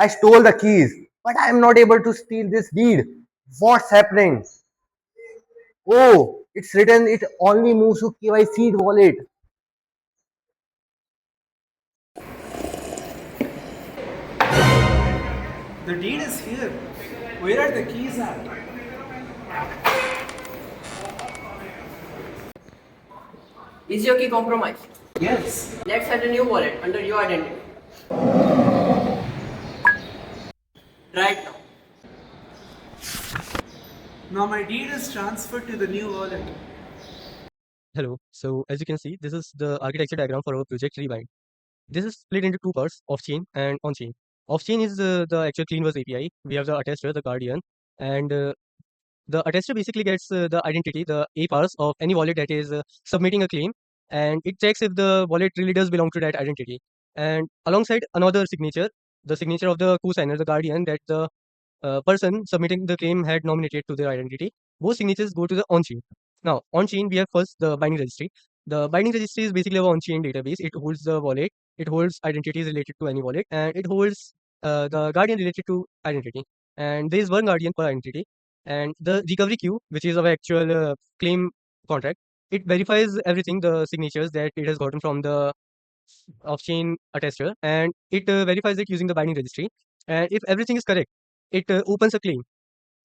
I stole the keys, but I am not able to steal this deed. What's happening? Oh, it's written it only moves to KYC wallet. The deed is here. Where are the keys at? Is your key compromised? Yes. Let's add a new wallet under your identity. Right now. Now my deed is transferred to the new wallet. Hello. So as you can see, this is the architecture diagram for our project Rebind. This is split into two parts, off-chain and on-chain. Off-chain is the actual Cleanverse API. We have the attester, the guardian, and the attester basically gets the identity, the A-Pass of any wallet that is submitting a claim, and it checks if the wallet really does belong to that identity. And alongside another signature, the signature of the co-signer, the guardian, that the person submitting the claim had nominated to their identity. Both signatures go to the on-chain. Now, on-chain, we have first the binding registry. The binding registry is basically our on-chain database. It holds the wallet, it holds identities related to any wallet, and it holds the guardian related to identity. And there is one guardian per identity. And the recovery queue, which is our actual claim contract, it verifies everything, the signatures that it has gotten from the off-chain attester, and it verifies it using the binding registry. And if everything is correct, it opens a claim.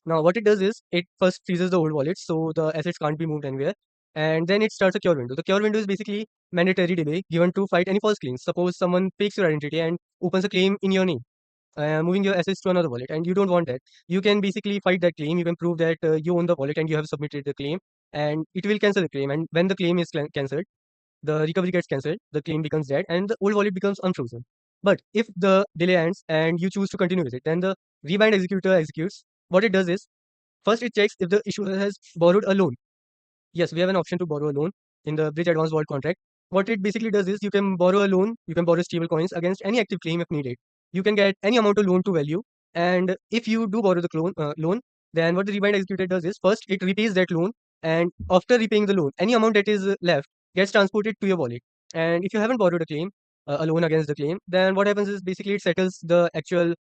Now, what it does is it first freezes the old wallet, so the assets can't be moved anywhere, and then it starts a cure window. The cure window is basically mandatory delay given to fight any false claims. Suppose someone fakes your identity and opens a claim in your name, moving your assets to another wallet, and you don't want that. You can basically fight that claim. You can prove that you own the wallet and you have submitted the claim, and it will cancel the claim. And when the claim is cancelled, the recovery gets cancelled, the claim becomes dead, and the old wallet becomes unfrozen. But if the delay ends and you choose to continue with it, then the rebind executor executes. What it does is, first it checks if the issuer has borrowed a loan. Yes, we have an option to borrow a loan in the Bridge Advanced Vault contract. What it basically does is you can borrow a loan, you can borrow stable coins against any active claim if needed. You can get any amount of loan to value, and if you do borrow the loan, then what the rebind executor does is first it repays that loan, and after repaying the loan, any amount that is left gets transported to your wallet. And if you haven't borrowed a loan against the claim, then what happens is basically it settles the actual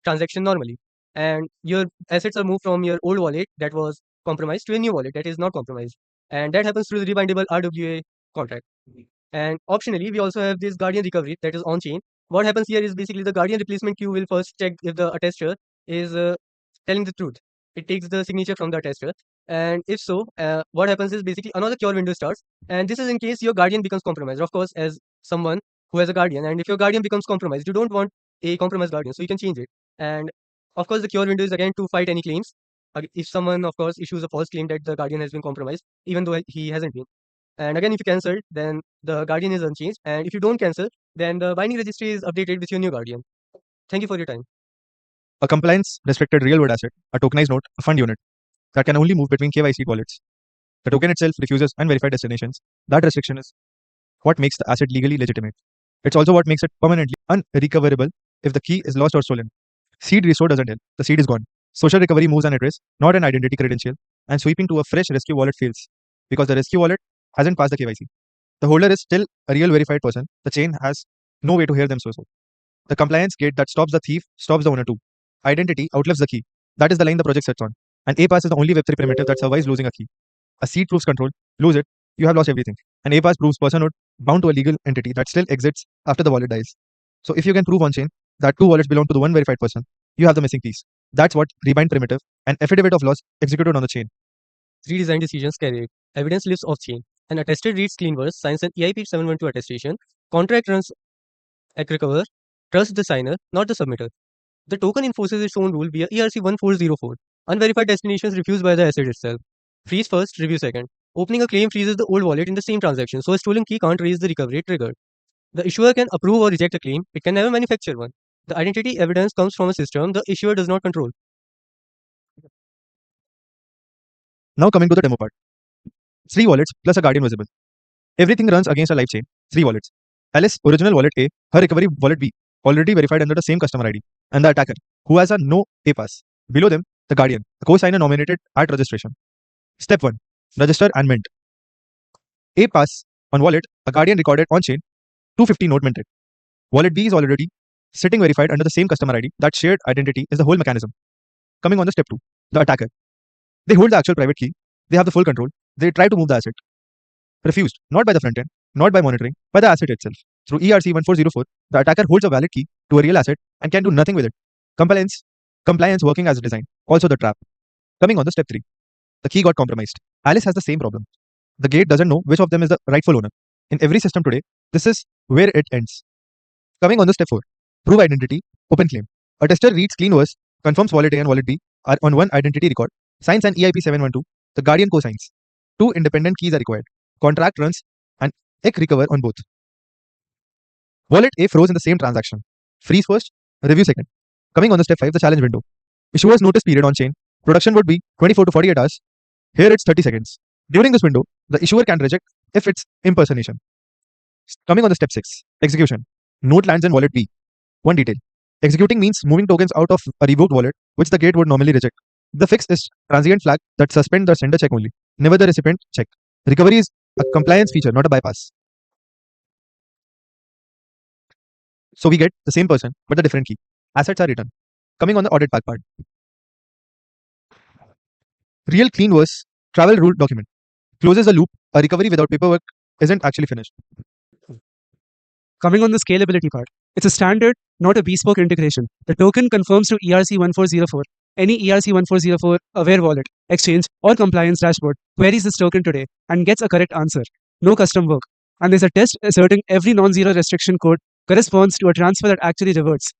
transaction normally, and your assets are moved from your old wallet that was compromised to a new wallet that is not compromised, and that happens through the rebindable RWA contract. And optionally, we also have this guardian recovery that is on chain. What happens here is basically the guardian replacement queue will first check if the attester is telling the truth. It takes the signature from the attester, and if so, what happens is basically another cure window starts, and this is in case your guardian becomes compromised. Of course, as someone who has a guardian, and if your guardian becomes compromised, you don't want a compromised guardian, so you can change it. And of course, the cure window is again to fight any claims. If someone, of course, issues a false claim that the guardian has been compromised, even though he hasn't been. And again, if you cancel, then the guardian is unchanged. And if you don't cancel, then the binding registry is updated with your new guardian. Thank you for your time. A compliance restricted real world asset, a tokenized note, a fund unit that can only move between KYC wallets. The token itself refuses unverified destinations. That restriction is what makes the asset legally legitimate. It's also what makes it permanently unrecoverable if the key is lost or stolen. Seed restore doesn't help. The seed is gone. Social recovery moves an address, not an identity credential, and sweeping to a fresh rescue wallet fails because the rescue wallet hasn't passed the KYC. The holder is still a real verified person. The chain has no way to hear them so. The compliance gate that stops the thief stops the owner too. Identity outlives the key. That is the line the project sets on. And A-Pass is the only Web3 primitive that survives losing a key. A seed proves control. Lose it, you have lost everything. And A-Pass proves personhood bound to a legal entity that still exists after the wallet dies. So if you can prove on chain that two wallets belong to the one verified person, you have the missing piece. That's what Rebind primitive and affidavit of loss executed on the chain. Three design decisions carried. Evidence lives off chain. An attested reads Cleanverse, signs an EIP 712 attestation. Contract runs at recover. Trust the signer, not the submitter. The token enforces its own rule via ERC 1404. Unverified destinations refused by the asset itself. Freeze first, review second. Opening a claim freezes the old wallet in the same transaction, so a stolen key can't raise the recovery triggered. The issuer can approve or reject a claim, it can never manufacture one. The identity evidence comes from a system the issuer does not control. Now coming to the demo part. 3 wallets plus a guardian visible. Everything runs against a live chain. 3 wallets. Alice, original wallet A, her recovery wallet B, already verified under the same customer ID, and the attacker, who has a no A-Pass. Below them, the guardian, the co-signer nominated at registration. Step 1. Register and mint. A-Pass on wallet, a guardian recorded on chain, 250 note minted. Wallet B is already sitting verified under the same customer ID. That shared identity is the whole mechanism. Coming on the step 2, the attacker. They hold the actual private key. They have the full control. They try to move the asset. Refused, not by the front end, not by monitoring, by the asset itself. Through ERC-1404, the attacker holds a valid key to a real asset and can do nothing with it. Compliance working as designed. Also the trap. Coming on the step 3, the key got compromised. Alice has the same problem. The gate doesn't know which of them is the rightful owner. In every system today, this is where it ends. Coming on the step 4, prove identity, open claim. A tester reads Cleanverse, confirms wallet A and wallet B are on one identity record, signs an EIP 712, the guardian co-signs. 2 independent keys are required. Contract runs and EC recover on both. Wallet A froze in the same transaction. Freeze first, review second. Coming on the step 5, the challenge window. Issuer's notice period on chain. Production would be 24 to 48 hours. Here it's 30 seconds. During this window, the issuer can reject if it's impersonation. Coming on the step 6, execution. Note lands in wallet B. One detail. Executing means moving tokens out of a revoked wallet, which the gate would normally reject. The fix is transient flag that suspend the sender check only, never the recipient check. Recovery is a compliance feature, not a bypass. So we get the same person, but the different key. Assets are written. Coming on the audit pack part. Real Cleanverse travel rule document. Closes the loop. A recovery without paperwork isn't actually finished. Coming on the scalability part, it's a standard, not a bespoke integration. The token conforms to ERC-1404. Any ERC-1404 aware wallet, exchange, or compliance dashboard queries this token today and gets a correct answer. No custom work. And there's a test asserting every non-zero restriction code corresponds to a transfer that actually reverts.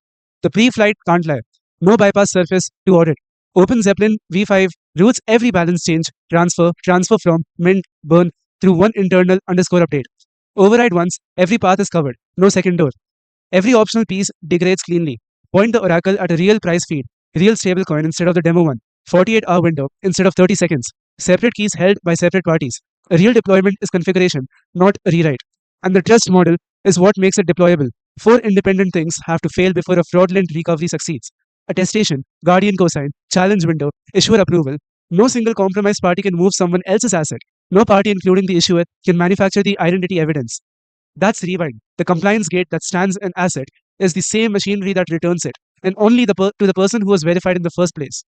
The pre-flight can't lie. No bypass surface to audit. Open Zeppelin V5 routes every balance change, transfer from, mint, burn through one internal underscore update. Override once, every path is covered. No second door. Every optional piece degrades cleanly. Point the oracle at a real price feed, real stablecoin instead of the demo one. 48-hour window instead of 30 seconds. Separate keys held by separate parties. A real deployment is configuration, not a rewrite. And the trust model is what makes it deployable. 4 independent things have to fail before a fraudulent recovery succeeds. Attestation, guardian cosign, challenge window, issuer approval. No single compromised party can move someone else's asset. No party, including the issuer, can manufacture the identity evidence. That's Rebind. The compliance gate that stands an asset is the same machinery that returns it, and only to the person who was verified in the first place.